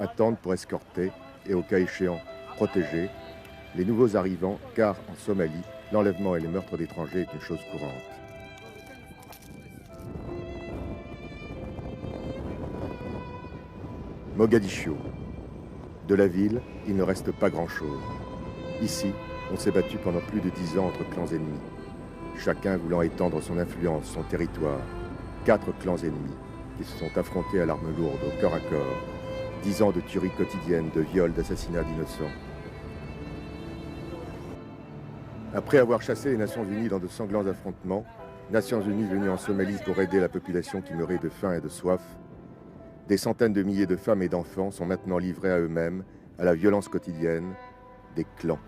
attendent pour escorter et, au cas échéant, protéger les nouveaux arrivants, car en Somalie, l'enlèvement et les meurtres d'étrangers est une chose courante. Mogadiscio. De la ville, il ne reste pas grand-chose. Ici, on s'est battu pendant plus de 10 ans entre clans ennemis, chacun voulant étendre son influence, son territoire. 4 clans ennemis qui se sont affrontés à l'arme lourde, au corps à corps. 10 ans de tueries quotidiennes, de viols, d'assassinats d'innocents. Après avoir chassé les Nations Unies dans de sanglants affrontements, Nations Unies venues en Somalie pour aider la population qui meurait de faim et de soif, des centaines de milliers de femmes et d'enfants sont maintenant livrés à eux-mêmes, à la violence quotidienne des clans.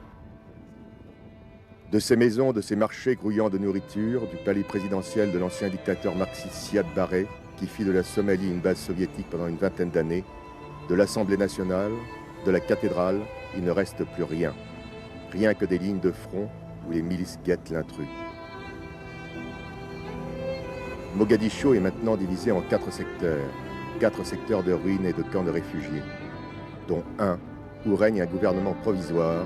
De ces maisons, de ces marchés grouillant de nourriture, du palais présidentiel de l'ancien dictateur marxiste Siad Barre, qui fit de la Somalie une base soviétique pendant une vingtaine d'années, de l'Assemblée nationale, de la cathédrale, il ne reste plus rien. Rien que des lignes de front où les milices guettent l'intrus. Mogadiscio est maintenant divisé en 4 secteurs de ruines et de camps de réfugiés, dont un où règne un gouvernement provisoire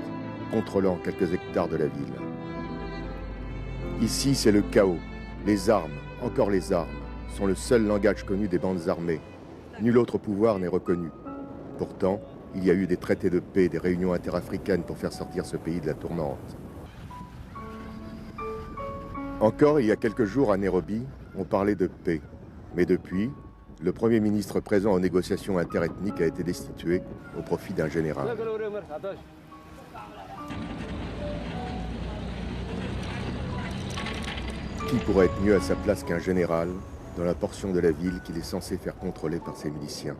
contrôlant quelques hectares de la ville. Ici, c'est le chaos. Les armes, encore les armes, sont le seul langage connu des bandes armées. Nul autre pouvoir n'est reconnu. Pourtant, il y a eu des traités de paix, des réunions interafricaines pour faire sortir ce pays de la tourmente. Encore il y a quelques jours à Nairobi, on parlait de paix. Mais depuis, le Premier ministre présent aux négociations interethniques a été destitué au profit d'un général. Qui pourrait être mieux à sa place qu'un général dans la portion de la ville qu'il est censé faire contrôler par ses miliciens?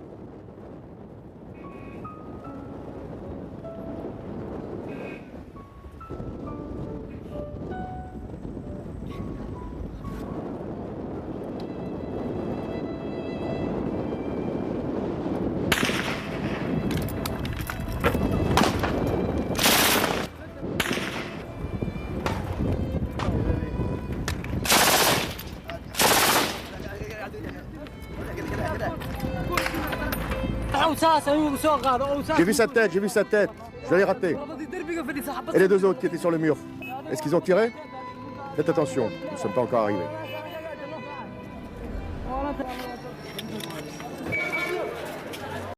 J'ai vu sa tête. Je l'ai raté. Et les 2 autres qui étaient sur le mur, est-ce qu'ils ont tiré? Faites attention, nous ne sommes pas encore arrivés.